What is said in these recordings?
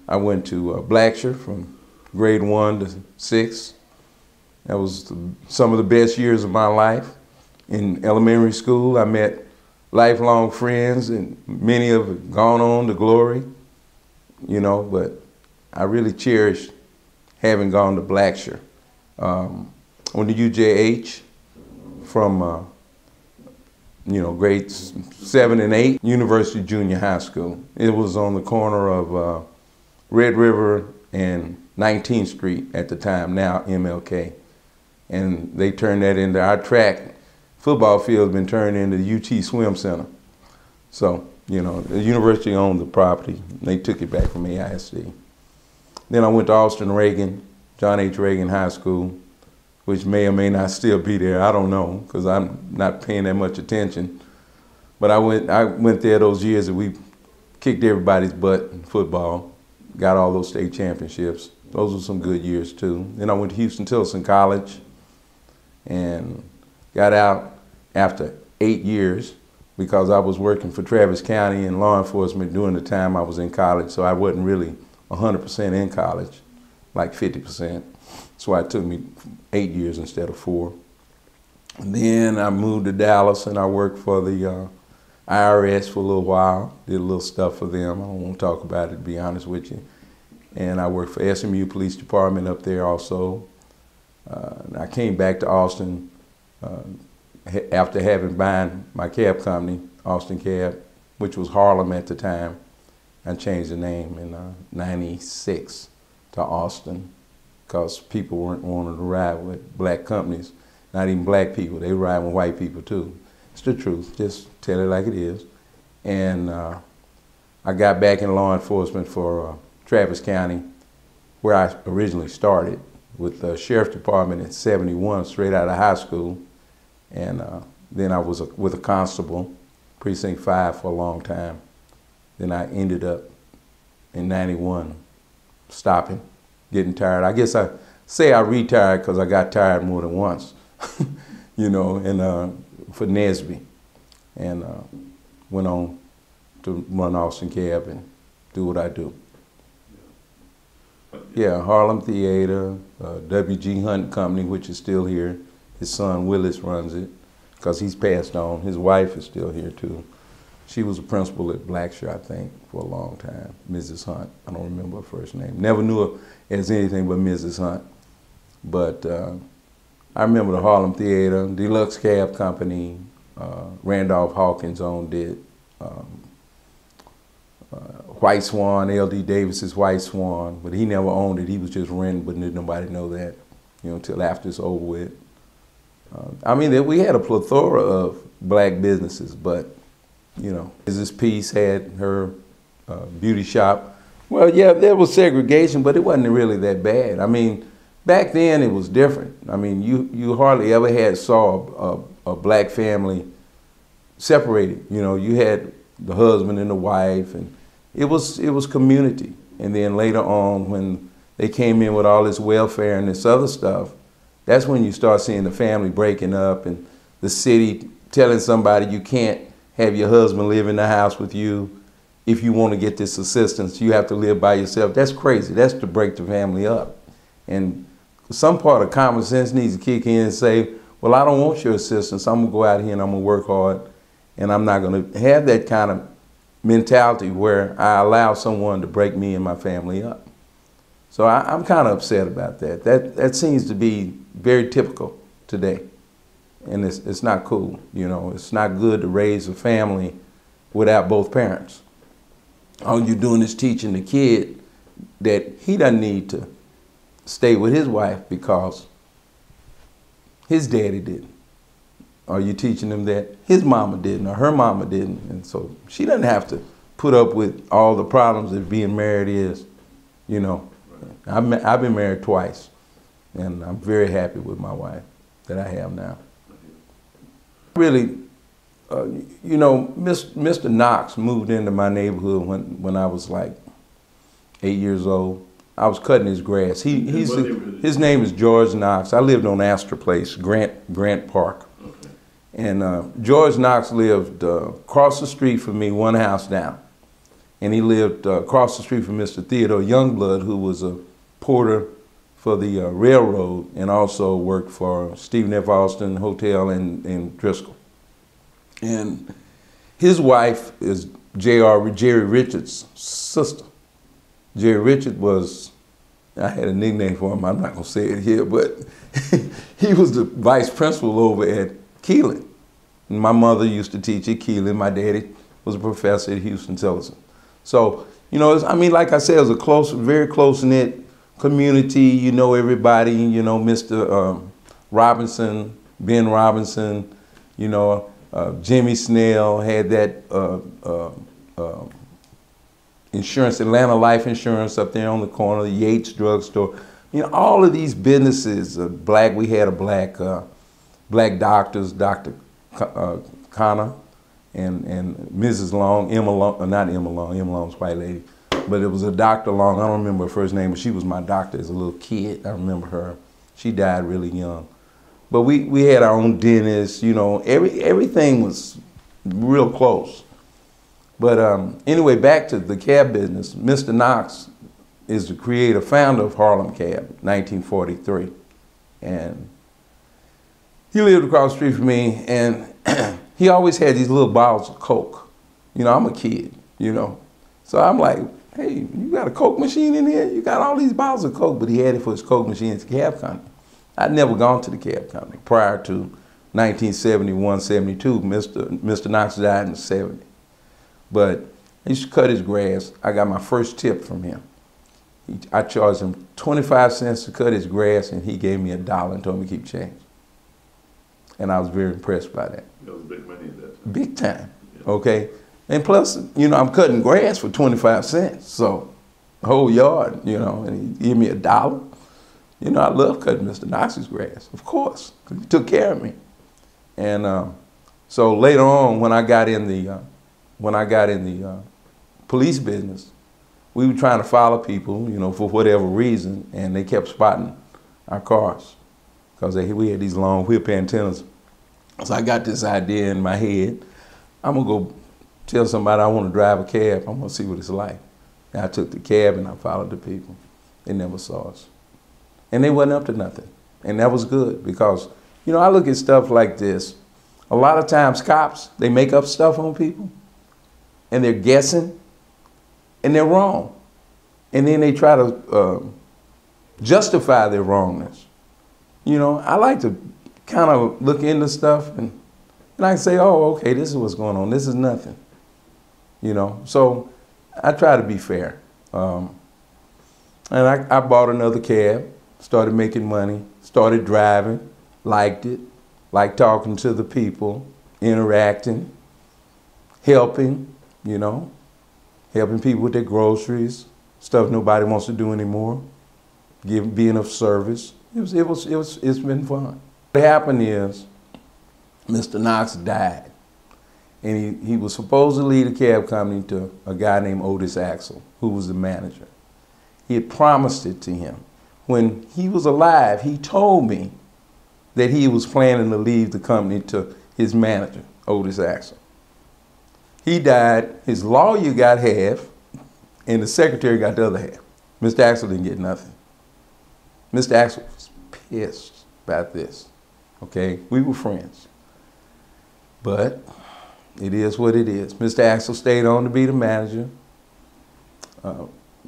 I went to Blackshear from grade 1 to 6. That was some of the best years of my life. In elementary school, I met lifelong friends, and many have gone on to glory, you know, but I really cherished having gone to Blackshear. On the UJH from, grades 7 and 8, University Junior High School. It was on the corner of Red River and 19th Street at the time, now MLK. And they turned that into our track. Football field has been turned into the UT Swim Center. So, the university owned the property. They took it back from AISD. Then I went to Austin Reagan, John H. Reagan High School, which may or may not still be there. I don't know, because I'm not paying that much attention. But I went there those years that we kicked everybody's butt in football, got all those state championships. Those were some good years too. Then I went to Houston-Tillotson College and got out after 8 years because I was working for Travis County in law enforcement during the time I was in college, so I wasn't really 100% in college, like 50%. So it took me 8 years instead of 4. And then I moved to Dallas and I worked for the IRS for a little while, did a little stuff for them. I don't want to talk about it, to be honest with you. And I worked for SMU Police Department up there also. I came back to Austin after having buying my cab company, Austin Cab, which was Harlem at the time. I changed the name in '96 to Austin because people weren't wanting to ride with black companies, not even black people. They ride with white people too. It's the truth, just tell it like it is. And I got back in law enforcement for Travis County, where I originally started with the Sheriff's Department in '71, straight out of high school. And then I was with a constable, Precinct 5 for a long time. Then I ended up in '91 stopping, getting tired. I guess I say I retired because I got tired more than once, and for Nesby. And went on to run Austin Cab and do what I do. Yeah, Harlem Theater, W.G. Hunt Company, which is still here. His son Willis runs it because he's passed on. His wife is still here too. She was a principal at Blackshear, I think, for a long time, Mrs. Hunt. I don't remember her first name. Never knew her as anything but Mrs. Hunt. But I remember the Harlem Theater, Deluxe Cab Company, Randolph Hawkins owned it. White Swan, L.D. Davis's White Swan, but he never owned it. He was just renting, but didn't nobody know that, until after it's over with. We had a plethora of black businesses, but, Mrs. Peace had her beauty shop. Well, yeah, there was segregation, but it wasn't really that bad. Back then it was different. You hardly ever saw a black family separated. You had the husband and the wife, and it was community. And then later on, when they came in with all this welfare and this other stuff, that's when you start seeing the family breaking up and the city telling somebody you can't have your husband live in the house with you. If you want to get this assistance, you have to live by yourself. That's crazy. That's to break the family up. And some part of common sense needs to kick in and say, well, I don't want your assistance. I'm going to go out here and I'm going to work hard. And I'm not going to have that kind of mentality where I allow someone to break me and my family up. So I'm kind of upset about that. That seems to be very typical today. And it's not cool, It's not good to raise a family without both parents. All you're doing is teaching the kid that he doesn't need to stay with his wife because his daddy didn't. Or you teaching him that his mama didn't or her mama didn't. And so she doesn't have to put up with all the problems that being married is, I've been married twice, and I'm very happy with my wife that I have now. Really, Mr. Knox moved into my neighborhood when I was like 8 years old. I was cutting his grass. His name is George Knox. I lived on Astor Place, Grant Park. Okay. And George Knox lived across the street from me, one house down. and he lived across the street from Mr. Theodore Youngblood, who was a porter for the railroad and also worked for Stephen F. Austin Hotel in Driscoll. And his wife is Jerry Richards' sister. Jerry Richards was, I had a nickname for him, I'm not gonna say it here, but he was the vice principal over at Keeling. And my mother used to teach at Keeling. My daddy was a professor at Houston-Tillotson. So, you know, I mean, like I said, it was a close, very close-knit community. You know everybody, you know, Mr. Robinson, Ben Robinson, you know, Jimmy Snell had that insurance, Atlanta Life Insurance up there on the corner, the Yates Drugstore. You know, all of these businesses, we had a black doctors, Dr. Connor and Mrs. Long, Emma Long, not Emma Long's white lady, but it was a Dr. Long. I don't remember her first name, but she was my doctor as a little kid. I remember her. She died really young. But we had our own dentist, you know, everything was real close. But anyway, back to the cab business. Mr. Knox is the creator, founder of Harlem Cab, 1943. And he lived across the street from me, and he always had these little bottles of Coke. You know, I'm a kid, you know. So I'm like, hey, you got a Coke machine in here? You got all these bottles of Coke, but he had it for his Coke machine at the cab company. I'd never gone to the cab company prior to 1971, 72. Mr. Knox died in 70. But he used to cut his grass. I got my first tip from him. I charged him 25 cents to cut his grass, and he gave me $1 and told me to keep change. And I was very impressed by that. That was big money at that time. Big time, okay? And plus, you know, I'm cutting grass for 25 cents, so the whole yard, you know, and he gave me $1. You know, I love cutting Mr. Knox's grass, of course, because he took care of me. And so later on, when I got in the police business, we were trying to follow people, you know, for whatever reason, and they kept spotting our cars because we had these long whip antennas. So I got this idea in my head. I'm gonna go tell somebody I want to drive a cab. I'm gonna see what it's like. And I took the cab and I followed the people. They never saw us. And they wasn't up to nothing. And that was good because, you know, I look at stuff like this. A lot of times cops, they make up stuff on people and they're guessing and they're wrong. And then they try to justify their wrongness. You know, I like to kind of look into stuff and I say, oh, okay, this is what's going on. This is nothing. You know, so I try to be fair. And I bought another cab, started making money, started driving, liked it, liked talking to the people, interacting, helping, you know, helping people with their groceries, stuff nobody wants to do anymore, being of service. It's been fun. What happened is Mr. Knox died, and he was supposed to lead a cab company to a guy named Otis Axel, who was the manager. He had promised it to him. When he was alive, he told me that he was planning to leave the company to his manager, Otis Axel. He died, his lawyer got half, and the secretary got the other half. Mr. Axel didn't get nothing. Mr. Axel was pissed about this, okay? We were friends. But it is what it is. Mr. Axel stayed on to be the manager.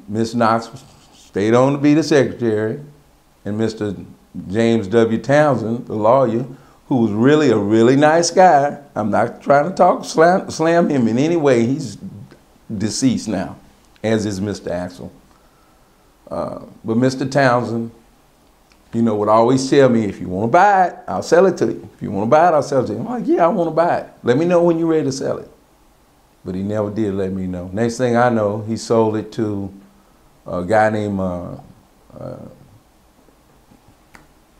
Ms. Knox stayed on to be the secretary. And Mr. James W. Townsend, the lawyer, who was really a really nice guy. I'm not trying to slam him in any way. He's deceased now, as is Mr. Axel. But Mr. Townsend, you know, would always tell me, if you want to buy it, I'll sell it to you. If you want to buy it, I'll sell it to you. I'm like, yeah, I want to buy it. Let me know when you're ready to sell it. But he never did let me know. Next thing I know, he sold it to a guy named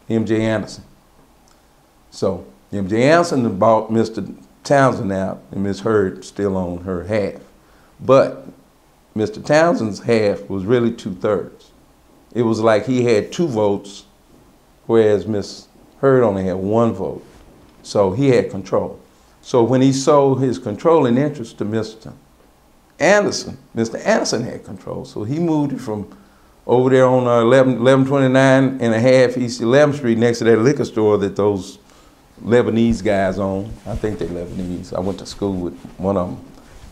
M.J. Anderson. So M.J. Anderson bought Mr. Townsend out, and Ms. Hurd still owned her half. But Mr. Townsend's half was really 2/3. It was like he had 2 votes, whereas Ms. Hurd only had 1 vote. So he had control. So when he sold his controlling interest to Mr. Anderson, Mr. Anderson had control. So he moved it from over there on 1129 and a half East 11th Street next to that liquor store that those Lebanese guys own. I think they're Lebanese. I went to school with one of them,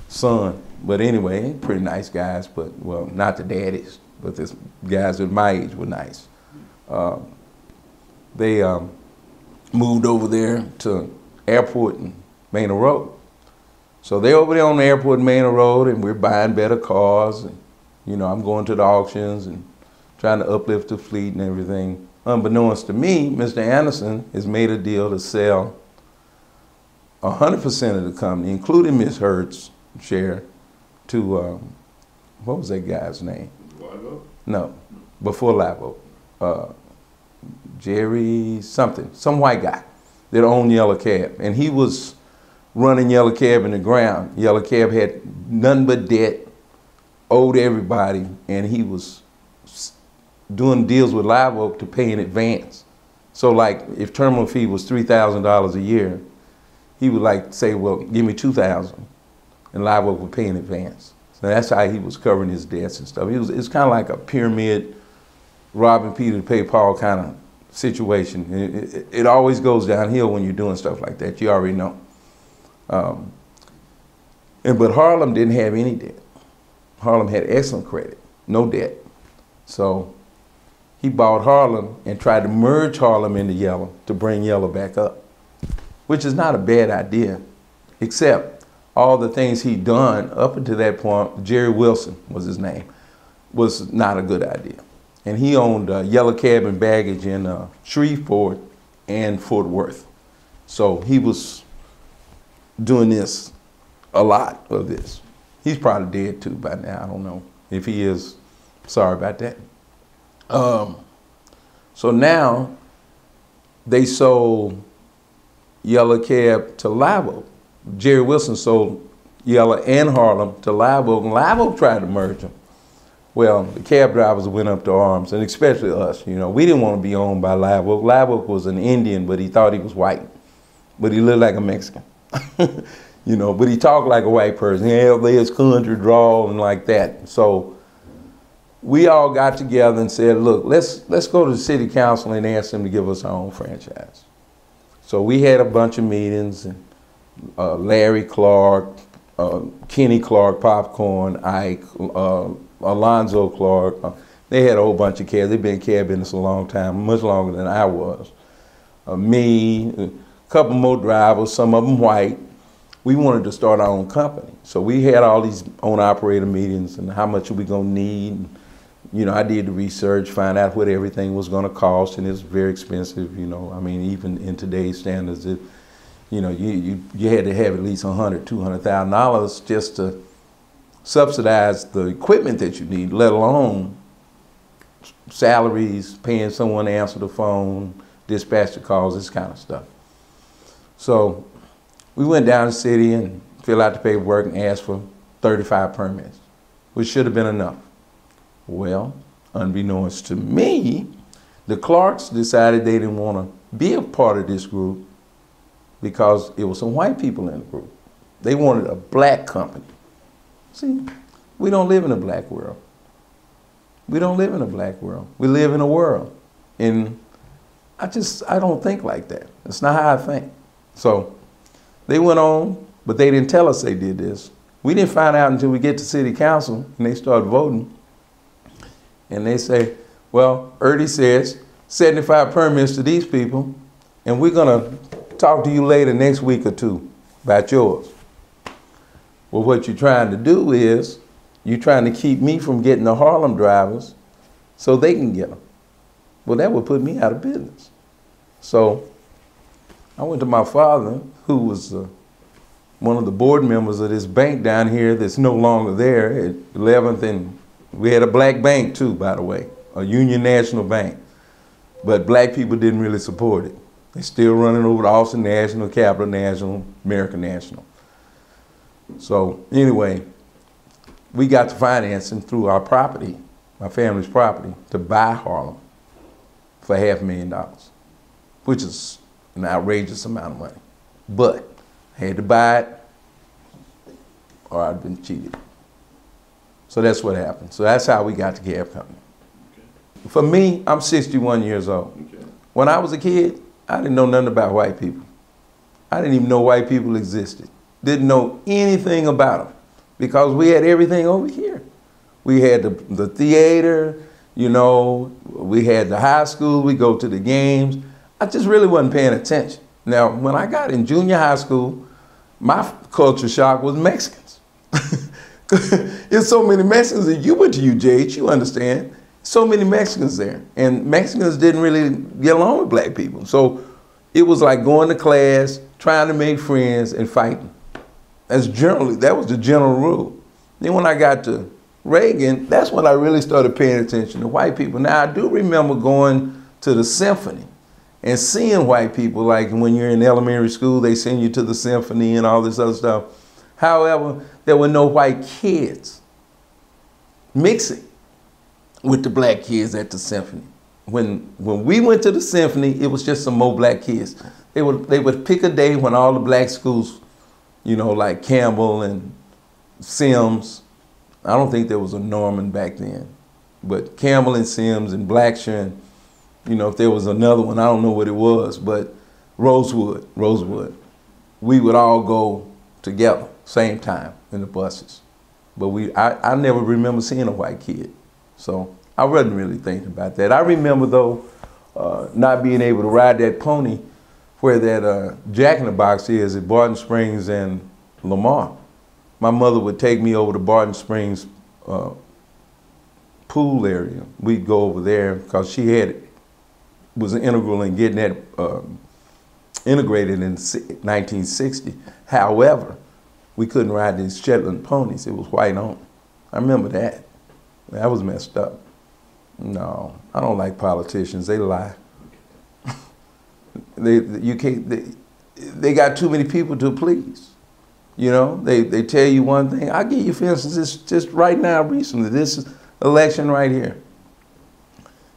son. But anyway, pretty nice guys, but, well, not the daddies, but the guys at my age were nice. They moved over there to Airport and Manor Road. So they're over there on the Airport and Manor Road, and we're buying better cars. And, you know, I'm going to the auctions and trying to uplift the fleet and everything. Unbeknownst to me, Mr. Anderson has made a deal to sell 100% of the company, including Ms. Hurd's share, to, what was that guy's name? Live Oak? No, before Live Oak. Jerry something, some white guy that owned Yellow Cab. And he was running Yellow Cab in the ground. Yellow Cab had nothing but debt, owed everybody, and he was doing deals with Live Oak to pay in advance. So like if terminal fee was $3,000 a year, he would like say, well, give me $2,000, and Live Oak would pay in advance. So that's how he was covering his debts and stuff. It's kind of like a pyramid, robbing Peter to pay Paul kind of situation. It always goes downhill when you're doing stuff like that. You already know. But Harlem didn't have any debt. Harlem had excellent credit, no debt. So he bought Harlem and tried to merge Harlem into Yellow to bring Yellow back up, which is not a bad idea, except all the things he'd done up until that point, Jerry Wilson was his name, was not a good idea. And he owned Yellow Cab and Baggage in Shreveport and Fort Worth. So he was doing this, a lot of this. He's probably dead too by now, I don't know. If he is, sorry about that. So now they sold Yellow Cab to Live Oak. Jerry Wilson sold Yellow and Harlem to Live Oak, and Live Oak tried to merge them. Well, the cab drivers went up to arms, and especially us, you know. We didn't want to be owned by Live Oak. Live Oak was an Indian, but he thought he was white. But he looked like a Mexican. You know, but he talked like a white person. He had his country drawl and like that. So we all got together and said, look, let's go to the city council and ask them to give us our own franchise. So we had a bunch of meetings, and Larry Clark, Kenny Clark, Popcorn, Ike, Alonzo Clark. They had a whole bunch of cabs. They've been in cab business a long time, much longer than I was. Me, a couple more drivers, some of them white. We wanted to start our own company. So we had all these owner-operator meetings and how much are we gonna need. And, you know, I did the research, find out what everything was gonna cost, and it's very expensive, you know. I mean, even in today's standards, you know, you had to have at least $100,000, $200,000 just to subsidize the equipment that you need, let alone salaries, paying someone to answer the phone, dispatch the calls, this kind of stuff. So we went down to the city and filled out the paperwork and asked for 35 permits, which should have been enough. Well, unbeknownst to me, the Clarks decided they didn't want to be a part of this group because it was some white people in the group. They wanted a black company. See, we don't live in a black world. We don't live in a black world. We live in a world. And I don't think like that. That's not how I think. So they went on, but they didn't tell us they did this. We didn't find out until we get to city council and they start voting. And they say, well, Erdy says 75 permits to these people, and we're gonna talk to you later next week or two about yours. Well, what you're trying to do is you're trying to keep me from getting the Harlem drivers so they can get them. Well, that would put me out of business. So I went to my father, who was one of the board members of this bank down here that's no longer there at 11th, and we had a black bank too, by the way, a Union National Bank. But black people didn't really support it. They're still running over to Austin National, Capital National, American National. So anyway, we got the financing through our property, my family's property, to buy Harlem for $500,000, which is an outrageous amount of money. But I had to buy it or I'd been cheated. So that's what happened. So that's how we got the cab company. Okay. For me, I'm 61 years old. Okay. When I was a kid, I didn't know nothing about white people. I didn't even know white people existed. Didn't know anything about them because we had everything over here. We had the theater, you know, we had the high school, we go to the games. I just really wasn't paying attention. Now, when I got in junior high school, my culture shock was Mexicans. There's so many Mexicans, and you went to UJH, you understand. So many Mexicans there, and Mexicans didn't really get along with black people. So it was like going to class, trying to make friends, and fighting. That was the general rule. Then when I got to Reagan, that's when I really started paying attention to white people. Now, I do remember going to the symphony and seeing white people, like when you're in elementary school, they send you to the symphony and all this other stuff. However, there were no white kids mixing with the black kids at the symphony. When we went to the symphony, it was just some more black kids. They would pick a day when all the black schools, you know, like Campbell and Sims. I don't think there was a Norman back then, but Campbell and Sims and Blacksher, and, you know, if there was another one, I don't know what it was, but Rosewood. We would all go together, same time in the buses. But I never remember seeing a white kid. So I wasn't really thinking about that. I remember, though, not being able to ride that pony where that Jack in the Box is at Barton Springs and Lamar. My mother would take me over to Barton Springs pool area. We'd go over there because she was integral in getting that integrated in 1960. However, we couldn't ride these Shetland ponies. It was white on. I remember that. That was messed up. No, I don't like politicians. They lie. They got too many people to please. You know, they tell you one thing. I'll give you, for instance, just right now, recently, this election right here.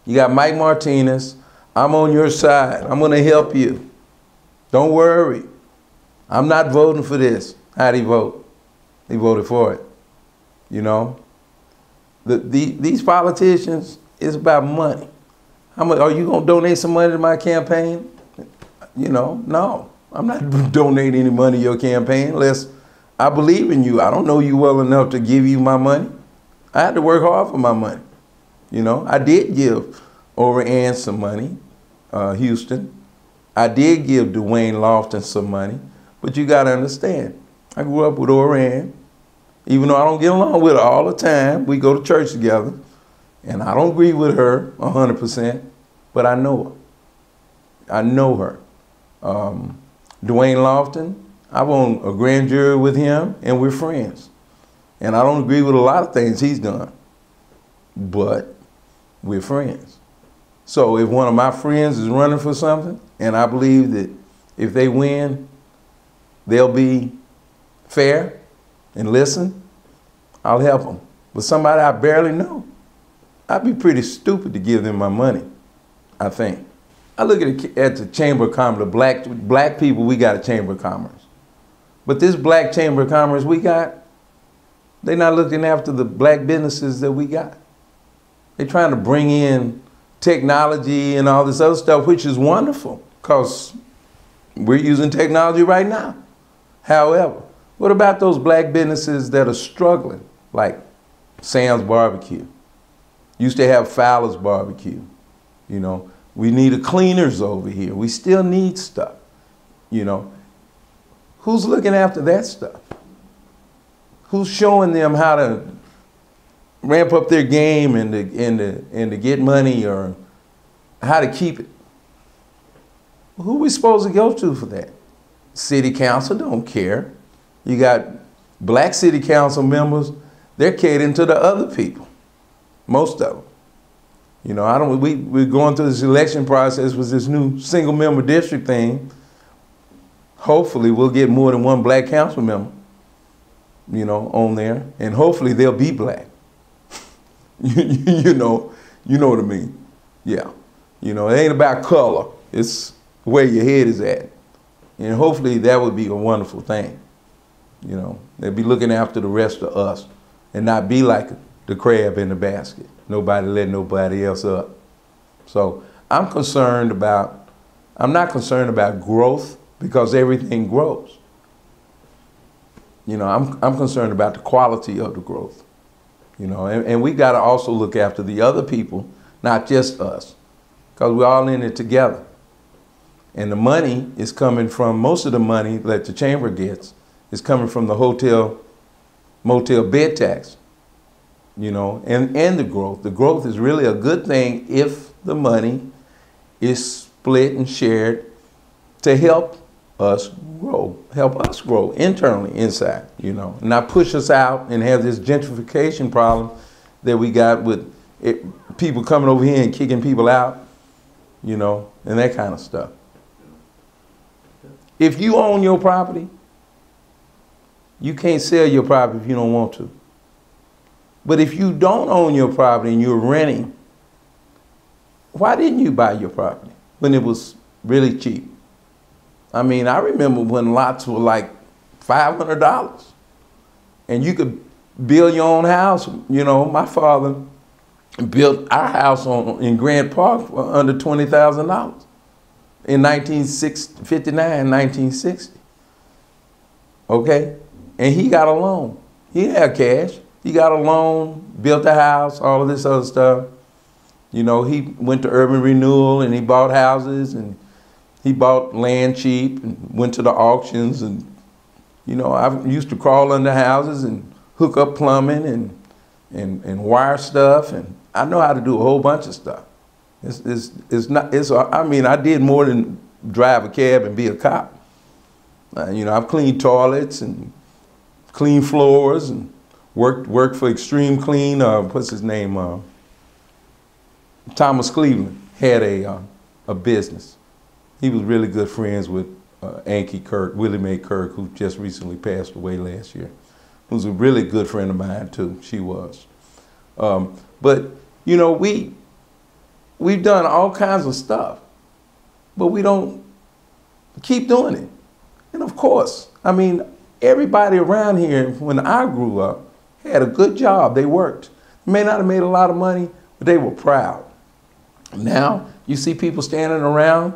You got Mike Martinez. I'm on your side. I'm going to help you. Don't worry. I'm not voting for this. How'd he vote? He voted for it. You know? These politicians, it's about money. How much, are you going to donate some money to my campaign? You know, no. I'm not donating any money to your campaign unless I believe in you. I don't know you well enough to give you my money. I had to work hard for my money. You know, I did give Ann some money, Houston. I did give Dwayne Lofton some money, but you got to understand, I grew up with Ann. Even though I don't get along with her all the time, we go to church together, and I don't agree with her 100%, but I know her. I know her. Dwayne Lofton, I'm on a grand jury with him, and we're friends. And I don't agree with a lot of things he's done, but we're friends. So if one of my friends is running for something, and I believe that if they win, they'll be fair and listen, I'll help them. But somebody I barely know, I'd be pretty stupid to give them my money, I think. I look at the Chamber of Commerce, the black people, we got a Chamber of Commerce. But this black Chamber of Commerce we got, they're not looking after the black businesses that we got. They're trying to bring in technology and all this other stuff, which is wonderful, because we're using technology right now. However, what about those black businesses that are struggling, like Sam's Barbecue? Used to have Fowler's Barbecue. You know, we need a cleaners over here. We still need stuff. You know, who's looking after that stuff? Who's showing them how to ramp up their game and to get money, or how to keep it? Who are we supposed to go to for that? City council don't care. You got black city council members, they're catering to the other people, most of them. You know, we're going through this election process with this new single member district thing. Hopefully we'll get more than one black council member, you know, on there, and hopefully they'll be black. you know what I mean? Yeah. You know, it ain't about color. It's where your head is at. And hopefully that would be a wonderful thing. You know, they'd be looking after the rest of us and not be like the crab in the basket. Nobody let nobody else up. So I'm not concerned about growth because everything grows. You know, I'm concerned about the quality of the growth. You know, and we got to also look after the other people, not just us, because we're all in it together. And the money is coming from, most of the money that the chamber gets is coming from the hotel, motel bed tax, you know, and the growth. The growth is really a good thing if the money is split and shared to help us grow internally inside, you know, not push us out and have this gentrification problem that we got with people coming over here and kicking people out, you know, and that kind of stuff. If you own your property, you can't sell your property if you don't want to. But if you don't own your property and you're renting, why didn't you buy your property when it was really cheap? I mean, I remember when lots were like $500 and you could build your own house. You know, my father built our house in Grant Park for under $20,000 in 1959, 1960. Okay? And he got a loan. He had cash. He got a loan, built a house, all of this other stuff. You know, he went to urban renewal and he bought houses and he bought land cheap and went to the auctions. And, you know, I used to crawl under houses and hook up plumbing and wire stuff. And I know how to do a whole bunch of stuff. I mean, I did more than drive a cab and be a cop. You know, I've cleaned toilets and cleaned floors and worked for Extreme Clean. What's his name? Thomas Cleveland had a business. He was really good friends with Ankie Kirk, Willie Mae Kirk, who just recently passed away last year. Who's a really good friend of mine too. She was. But you know, we've done all kinds of stuff, but we don't keep doing it. And of course, I mean, everybody around here when I grew up had a good job. They worked. May not have made a lot of money, but they were proud. Now you see people standing around.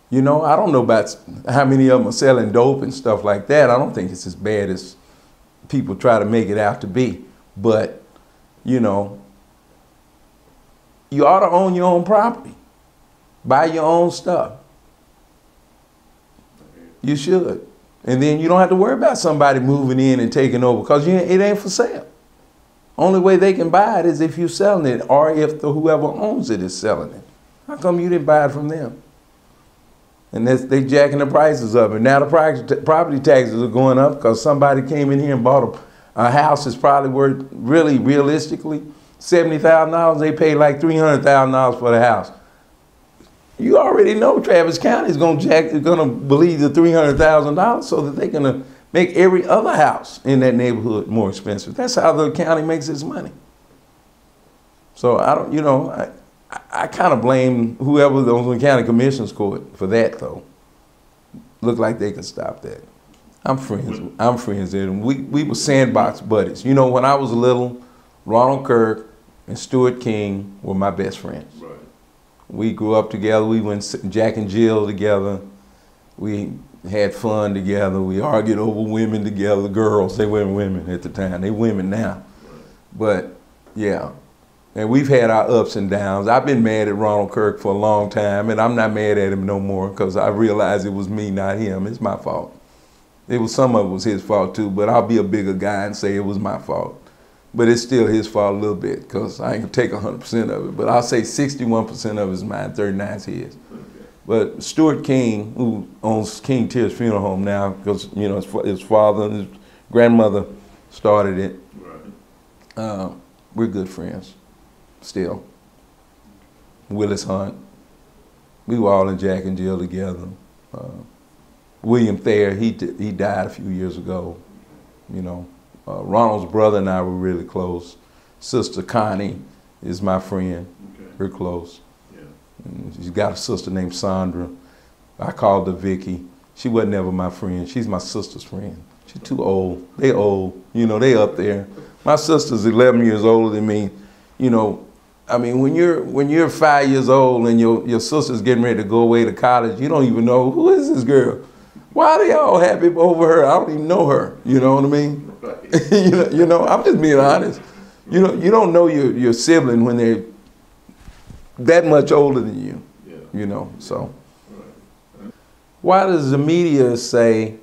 You know, I don't know about how many of them are selling dope and stuff like that. I don't think it's as bad as people try to make it out to be. But, you know, you ought to own your own property. Buy your own stuff. You should. And then you don't have to worry about somebody moving in and taking over because it ain't for sale. Only way they can buy it is if you're selling it or if whoever owns it is selling it. How come you didn't buy it from them? And they jacking the prices up. And now the property taxes are going up because somebody came in here and bought a house that's probably worth, really realistically, $70,000. They paid like $300,000 for the house. You already know Travis County is going to believe the $300,000 so that they're going to make every other house in that neighborhood more expensive. That's how the county makes its money. So I don't, you know, I kind of blame whoever the Oakland County Commission's Court for that, though. Look like they could stop that. I'm friends with them. We were sandbox buddies. You know, when I was little, Ronald Kirk and Stuart King were my best friends. Right. We grew up together. We went Jack and Jill together. We had fun together. We argued over women together. Girls, they weren't women at the time. They women now. Right. But yeah. And we've had our ups and downs. I've been mad at Ronald Kirk for a long time, and I'm not mad at him no more because I realized it was me, not him. It's my fault. Some of it was his fault too, but I'll be a bigger guy and say it was my fault. But it's still his fault a little bit because I ain't gonna take 100% of it. But I'll say 61% of it is mine, 39 is his. Okay. But Stuart King, who owns King Tears Funeral Home now, because you know his father and his grandmother started it. Right. We're good friends. Still. Willis Hunt. We were all in Jack and Jill together. William Thayer, he died a few years ago. You know, Ronald's brother and I were really close. Sister Connie is my friend. Okay. We're close. Yeah. And she's got a sister named Sandra. I called her Vicky. She wasn't ever my friend. She's my sister's friend. She's too old. They old. You know, they up there. My sister's 11 years older than me. You know, I mean, when you're 5 years old and your sister's getting ready to go away to college, you don't even know, who is this girl? Why are they all happy over her? I don't even know her. You know what I mean? you know, I'm just being honest. You know, you don't know your sibling when they're that much older than you. Yeah. You know, so. Why does the media say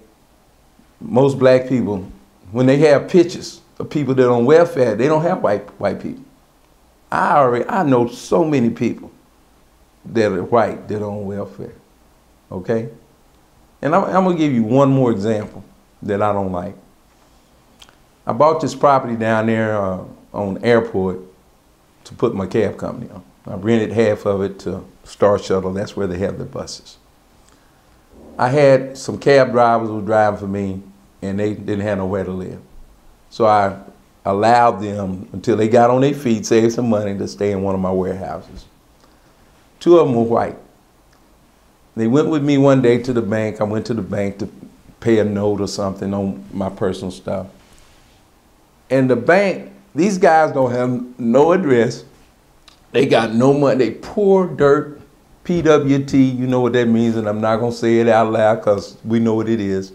most black people, when they have pictures of people that are on welfare, they don't have white people? I know so many people that are white that are on welfare, okay? And I'm gonna give you one more example that I don't like. I bought this property down there on Airport to put my cab company on. I rented half of it to Star Shuttle. That's where they have the buses. I had some cab drivers who were driving for me, and they didn't have nowhere to live. So I allowed them, until they got on their feet, saved some money, to stay in one of my warehouses. 2 of them were white. They went with me one day to the bank. I went to the bank to pay a note or something on my personal stuff. And the bank, these guys don't have no address. They got no money. They poor dirt, PWT, you know what that means, and I'm not gonna say it out loud because we know what it is.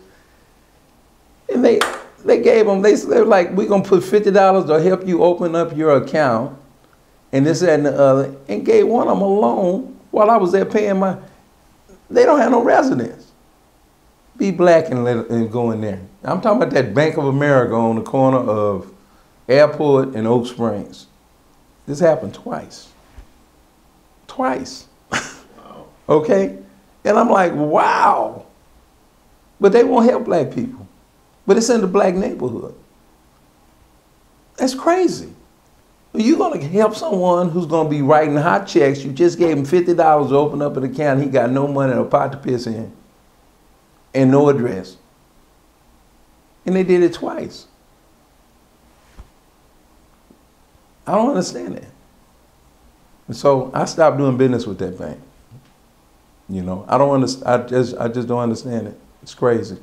And they gave them, they were like, we're gonna put $50 to help you open up your account, and this, that, and the other, and gave one of them a loan while I was there paying my, they don't have no residence. Be black and go in there. I'm talking about that Bank of America on the corner of Airport and Oak Springs. This happened twice. Twice. Wow. Okay? And I'm like, wow. But they won't help black people. But it's in the black neighborhood. That's crazy. You're going to help someone who's going to be writing hot checks. You just gave him $50 to open up an account. He got no money and a pot to piss in. And no address. And they did it twice. I don't understand that. And so I stopped doing business with that bank. You know, I don't understand. I just don't understand it. It's crazy.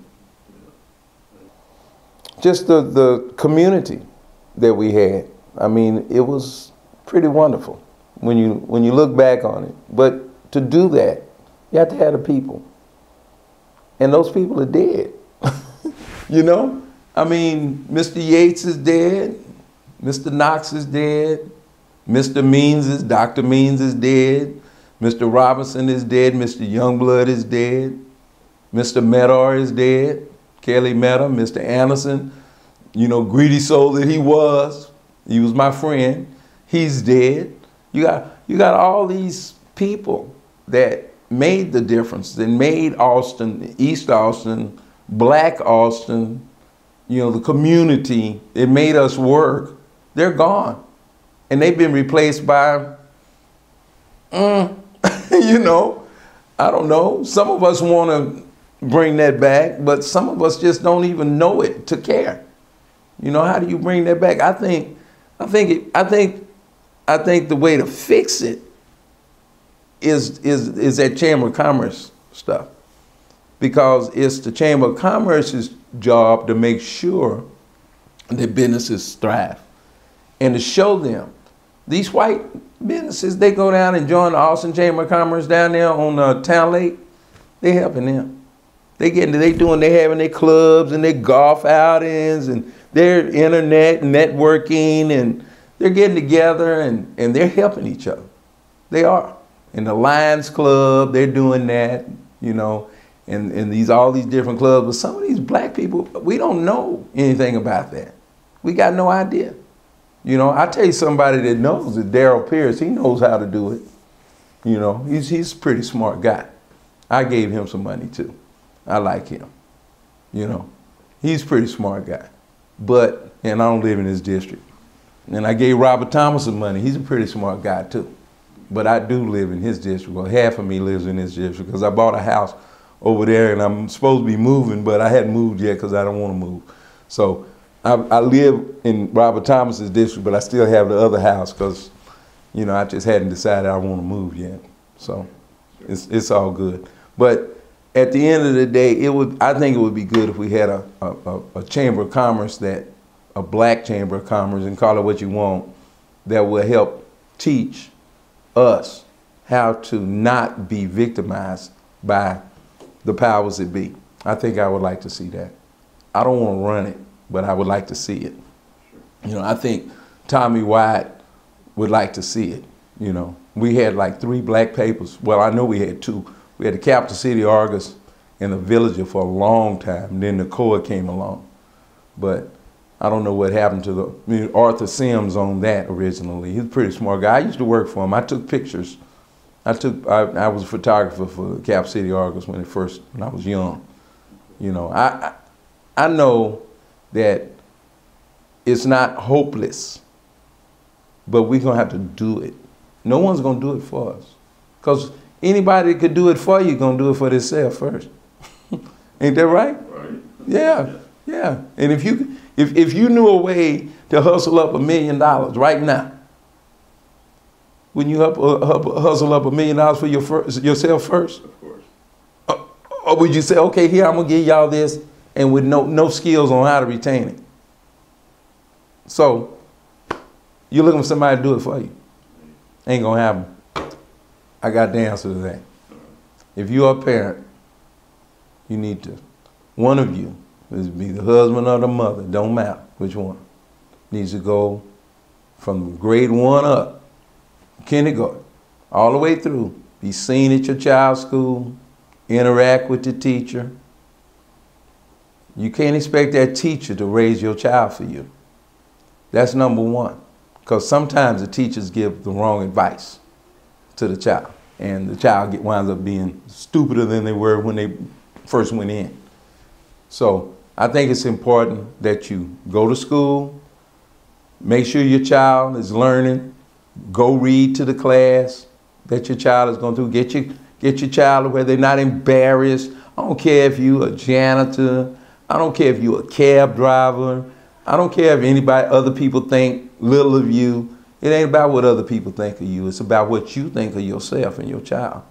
Just the community that we had. I mean, it was pretty wonderful when you look back on it. But to do that, you have to have the people. And those people are dead. You know? I mean, Mr. Yates is dead. Mr. Knox is dead. Mr. Dr. Means is dead. Mr. Robinson is dead. Mr. Youngblood is dead. Mr. Medar is dead. Kelly Meta, Mr. Anderson, you know, greedy soul that he was my friend. He's dead. You got all these people that made the difference, that made Austin, East Austin, Black Austin, you know, the community. It made us work. They're gone. And they've been replaced by, you know, I don't know. Some of us want to bring that back, but some of us just don't even know it to care. You know, how do you bring that back? I think the way to fix it is that Chamber of Commerce stuff, because it's the Chamber of Commerce's job to make sure that businesses thrive and to show them. These white businesses, they go down and join the Austin Chamber of Commerce down there on Town Lake. They helping them. They having their clubs and their golf outings and their internet networking, and they're getting together and they're helping each other. They are. In the Lions Club, they're doing that, you know, and all these different clubs. But some of these black people, we don't know anything about that. We got no idea. You know, I tell you somebody that knows it, Daryl Pierce. He knows how to do it. You know, he's a pretty smart guy. I gave him some money too. I like him. You know, he's a pretty smart guy. And I don't live in his district. And I gave Robert Thomas some money. He's a pretty smart guy too. But I do live in his district. Well, half of me lives in his district because I bought a house over there and I'm supposed to be moving, but I hadn't moved yet because I don't want to move. So I live in Robert Thomas's district, but I still have the other house because, you know, I just hadn't decided I want to move yet. So it's all good. But at the end of the day, I think it would be good if we had a Chamber of Commerce that a black chamber of commerce, and call it what you want, that will help teach us how to not be victimized by the powers that be. I think I would like to see that. I don't want to run it, but I would like to see it. You know, I think Tommy White would like to see it. You know, we had like 3 black papers. Well, I know we had 2. We had the Capital City Argus and the Villager for a long time. And then the Core came along. But I don't know what happened to Arthur Sims on that originally. He's a pretty smart guy. I used to work for him. I took pictures. I was a photographer for the Cap City Argus when I was young. You know, I know that it's not hopeless, but we're gonna have to do it. No one's gonna do it for us. Because anybody that could do it for you gonna do it for themselves first. Ain't that right? Right. Yeah, yeah. And if you knew a way to hustle up $1 million right now, wouldn't you hustle up $1 million for yourself first? Of course. Or would you say, okay, here, I'm going to give y'all this, and with no skills on how to retain it? So, you're looking for somebody to do it for you. Ain't going to happen. I got the answer to that. If you're a parent, you need to, one of you, whether it be the husband or the mother, don't matter which one, needs to go from grade 1 up, kindergarten, all the way through, be seen at your child's school, interact with the teacher. You can't expect that teacher to raise your child for you. That's number 1. Because sometimes the teachers give the wrong advice to the child, and the child winds up being stupider than they were when they first went in. So I think it's important that you go to school, make sure your child is learning, go read to the class that your child is going to. Get your child where they're not embarrassed. I don't care if you're a janitor. I don't care if you're a cab driver. I don't care if other people think little of you. It ain't about what other people think of you. It's about what you think of yourself and your child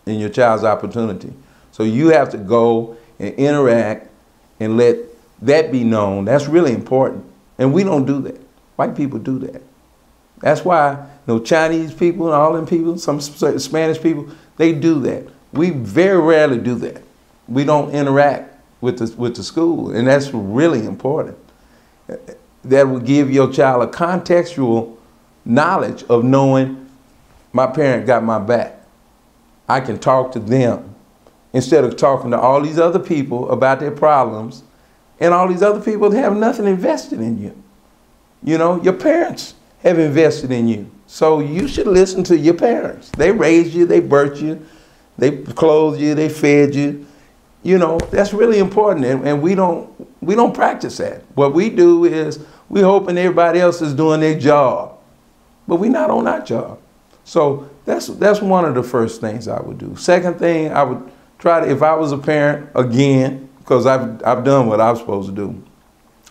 and your child's opportunity. So you have to go and interact and let that be known. That's really important. And we don't do that. White people do that. That's why Chinese people and all them people, some Spanish people, they do that. We very rarely do that. We don't interact with the school, and that's really important. That will give your child a contextual knowledge of knowing my parent got my back. I can talk to them instead of talking to all these other people about their problems, and all these other people have nothing invested in you. You know, your parents have invested in you. So you should listen to your parents. They raised you, they birthed you, they clothed you, they fed you. You know, that's really important, and we don't practice that. What we do is we hoping everybody else is doing their job, but we're not on our job. So that's one of the first things I would do. Second thing, I would try to, if I was a parent, again, because I've done what I was supposed to do,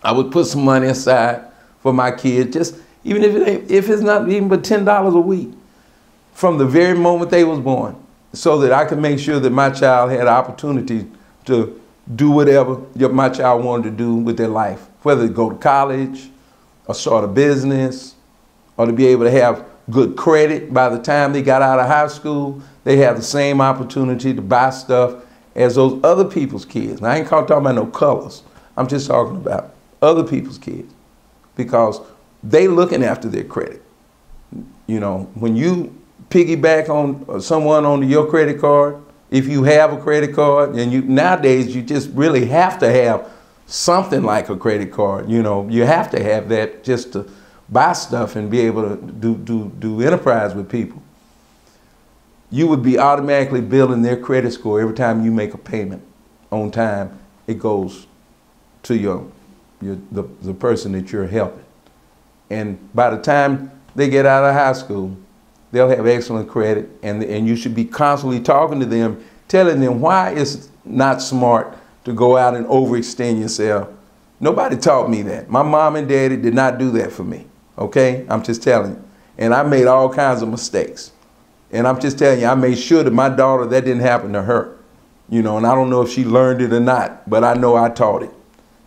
I would put some money aside for my kid, just even if it's not even but $10 a week from the very moment they was born, so that I could make sure that my child had opportunity to do whatever my child wanted to do with their life, whether to go to college or start a business or to be able to have good credit by the time they got out of high school. They have the same opportunity to buy stuff as those other people's kids. Now, I ain't talking about no colors. I'm just talking about other people's kids, because they looking after their credit. You know, when you piggyback on someone on your credit card, if you have a credit card, and nowadays you just really have to have something like a credit card. You know, you have to have that just to buy stuff and be able to do enterprise with people. You would be automatically building their credit score every time you make a payment on time. It goes to the person that you're helping. And by the time they get out of high school, they'll have excellent credit, and you should be constantly talking to them, telling them why it's not smart to go out and overextend yourself. Nobody taught me that. My mom and daddy did not do that for me, okay? I'm just telling you. And I made all kinds of mistakes. And I'm just telling you, I made sure that my daughter, that didn't happen to her. You know, and I don't know if she learned it or not, but I know I taught it.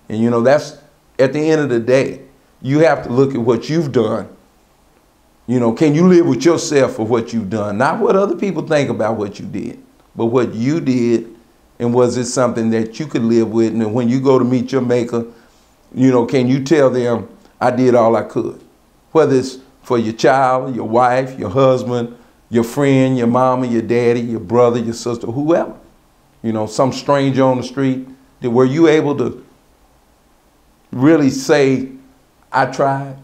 And you know, that's, at the end of the day, you have to look at what you've done. You know, can you live with yourself for what you've done? Not what other people think about what you did, but what you did, and was it something that you could live with? And when you go to meet your maker, you know, can you tell them, I did all I could? Whether it's for your child, your wife, your husband, your friend, your mama, your daddy, your brother, your sister, whoever. You know, some stranger on the street, were you able to really say, I tried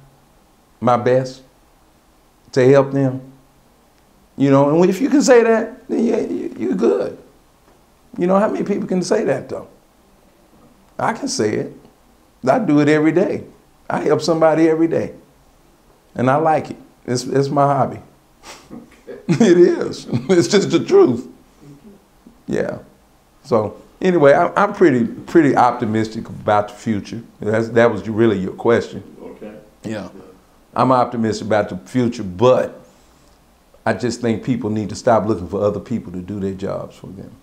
my best to help them? You know, and if you can say that, then you're good. You know, how many people can say that, though? I can say it. I do it every day. I help somebody every day. And I like it. It's my hobby. Okay. It is. It's just the truth. Yeah. So anyway, I'm pretty optimistic about the future. That was really your question. Okay. Yeah. I'm optimistic about the future, but I just think people need to stop looking for other people to do their jobs for them.